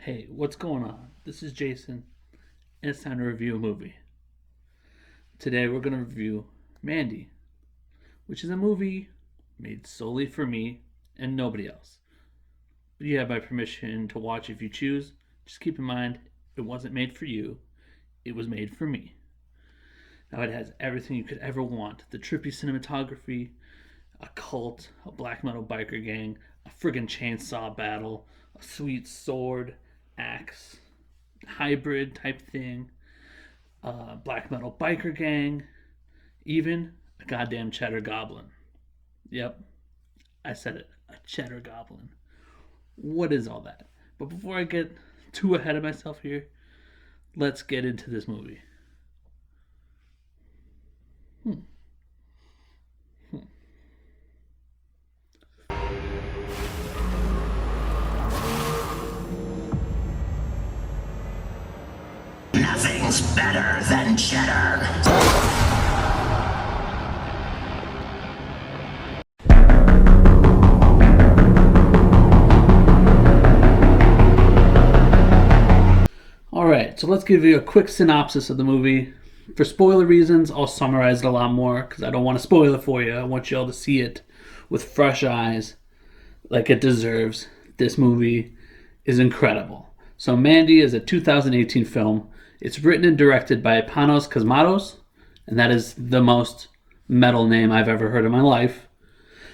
Hey, what's going on? This is Jason, and it's time to review a movie. Today we're going to review Mandy, which is a movie made solely for me and nobody else. But you have my permission to watch if you choose. Just keep in mind, it wasn't made for you, it was made for me. Now it has everything you could ever want: the trippy cinematography, a cult, a black metal biker gang, a friggin' chainsaw battle, a sweet sword, axe, hybrid type thing, black metal biker gang, even a goddamn cheddar goblin. Yep, I said it, a cheddar goblin. What is all that? But before I get too ahead of myself here, let's get into this movie. Hmm. Hmm. Nothing's better than cheddar. All right, so let's give you a quick synopsis of the movie. For spoiler reasons, I'll summarize it a lot more because I don't want to spoil it for you. I want you all to see it with fresh eyes like it deserves. This movie is incredible. So, Mandy is a 2018 film. It's written and directed by Panos Cosmatos, and that is the most metal name I've ever heard in my life.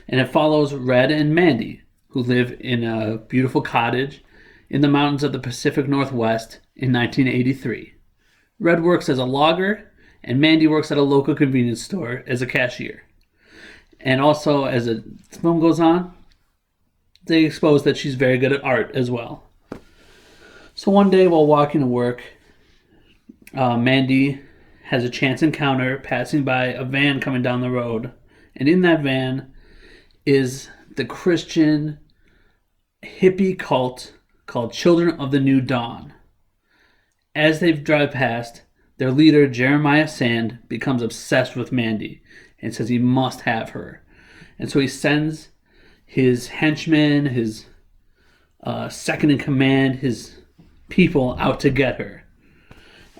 And it follows Red and Mandy, who live in a beautiful cottage in the mountains of the Pacific Northwest in 1983. Red works as a logger, and Mandy works at a local convenience store as a cashier. And also, as the film goes on, they expose that she's very good at art as well. So one day while walking to work, Mandy has a chance encounter passing by a van coming down the road. And in that van is the Christian hippie cult called Children of the New Dawn. As they drive past, their leader, Jeremiah Sand, becomes obsessed with Mandy and says he must have her. And so he sends his henchmen, his second in command, his people out to get her.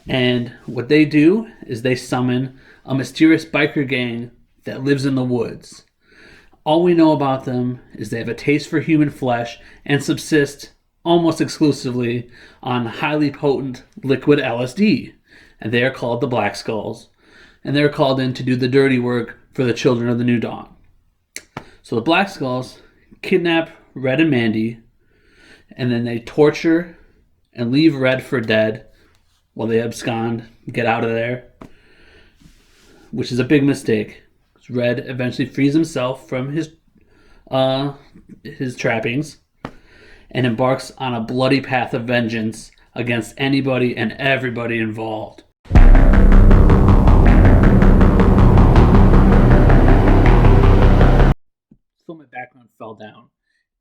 And what they do is they summon a mysterious biker gang that lives in the woods. All we know about them is they have a taste for human flesh and subsist almost exclusively on highly potent liquid LSD. And they are called the Black Skulls. And they're called in to do the dirty work for the Children of the New Dawn. So the Black Skulls kidnap Red and Mandy, and then they torture and leave Red for dead while they abscond, get out of there, which is a big mistake. Red eventually frees himself from his trappings and embarks on a bloody path of vengeance against anybody and everybody involved. So my background fell down,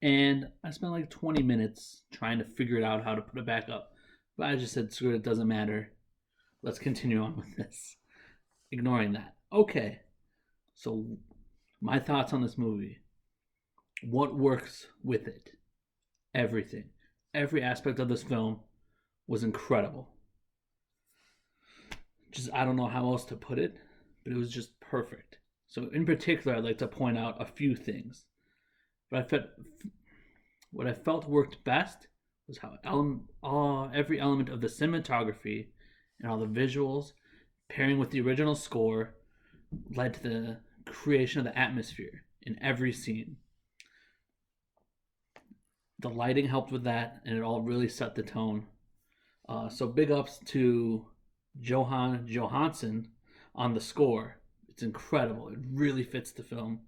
and I spent like 20 minutes trying to figure it out how to put it back up. But I just said, screw it, it doesn't matter. Let's continue on with this. Ignoring that. Okay, so my thoughts on this movie. What works with it? Everything. Every aspect of this film was incredible. Just, I don't know how else to put it, but it was just perfect. So, in particular, I'd like to point out a few things. What I felt worked best was how every element of the cinematography and all the visuals, pairing with the original score, led to the creation of the atmosphere in every scene. The lighting helped with that, and it all really set the tone. So big ups to Johan Johansson on the score. It's incredible. It really fits the film.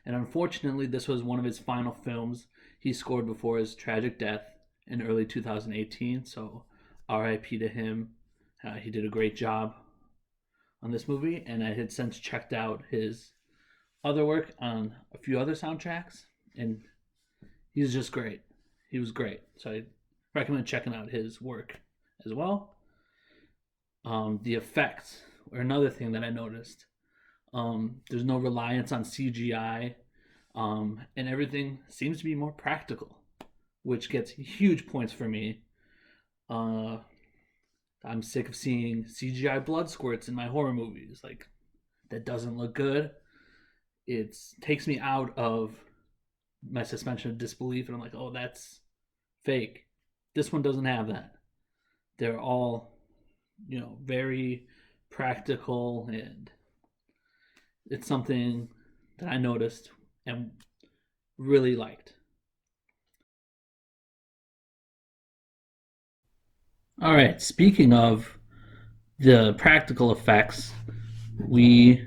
And unfortunately, this was one of his final films he scored before his tragic death in early 2018. So RIP to him. He did a great job on this movie, and I had since checked out his other work on a few other soundtracks, and he's just great. He was great. So I recommend checking out his work as well. The effects are another thing that I noticed. There's no reliance on CGI, and everything seems to be more practical, which gets huge points for me. Uh, I'm sick of seeing CGI blood squirts in my horror movies. Like, that doesn't look good. It takes me out of my suspension of disbelief, and I'm like, oh, that's fake. This one doesn't have that. They're all, very practical, and it's something that I noticed and really liked. All right, speaking of the practical effects, we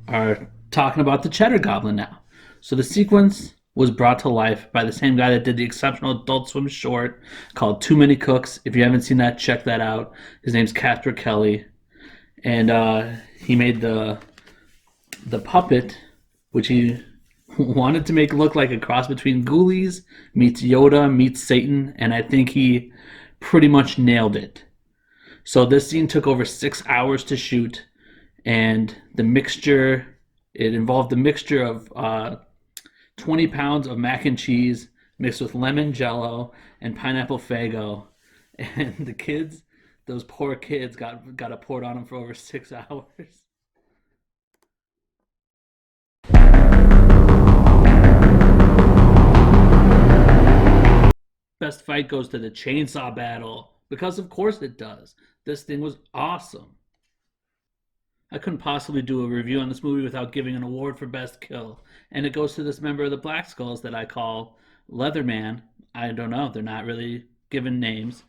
are talking about the Cheddar Goblin now. So the sequence was brought to life by the same guy that did the exceptional Adult Swim short called Too Many Cooks. If you haven't seen that, check that out. His name's Casper Kelly, and he made the puppet, which he wanted to make look like a cross between Ghoulies meets Yoda meets Satan, and I think he pretty much nailed it. So this scene took over 6 hours to shoot, and it involved the mixture of 20 pounds of mac and cheese mixed with lemon jello and pineapple fago, and the kids, those poor kids, got it poured on them for over 6 hours. Best fight goes to the chainsaw battle because of course it does. This thing was awesome. I couldn't possibly do a review on this movie without giving an award for best kill, and it goes to this member of the Black Skulls that I call Leatherman. I don't know, they're not really given names.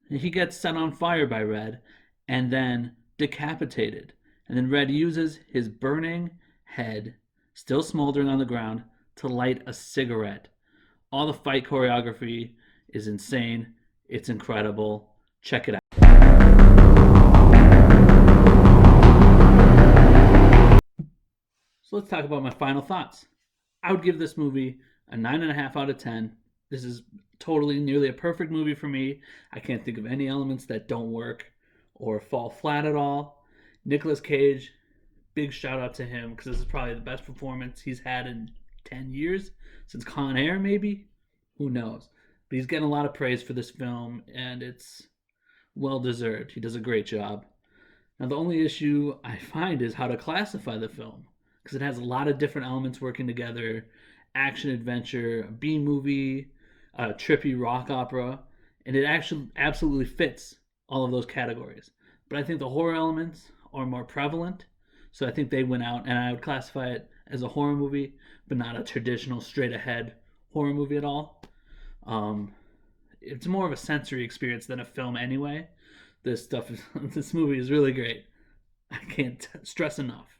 He gets set on fire by Red and then decapitated, and then Red uses his burning head, still smoldering on the ground, to light a cigarette. All the fight choreography is insane. It's incredible. Check it out. So let's talk about my final thoughts. I would give this movie a 9.5 out of 10. This is totally nearly a perfect movie for me. I can't think of any elements that don't work or fall flat at all. Nicolas Cage, big shout out to him because this is probably the best performance he's had in 10 years, since Con Air, maybe. Who knows? But he's getting a lot of praise for this film, and it's well deserved. He does a great job. Now, the only issue I find is how to classify the film, because it has a lot of different elements working together: action adventure, B movie, trippy rock opera, and it actually absolutely fits all of those categories. But I think the horror elements are more prevalent, so I think they went out, and I would classify it as a horror movie, but not a traditional straight ahead horror movie at all. Um, it's more of a sensory experience than a film anyway. This movie is really great. I can't stress enough.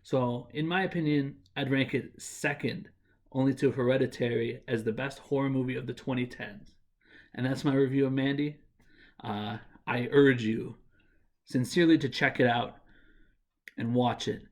So, in my opinion, I'd rank it second only to Hereditary as the best horror movie of the 2010s. And that's my review of Mandy. I urge you sincerely to check it out and watch it.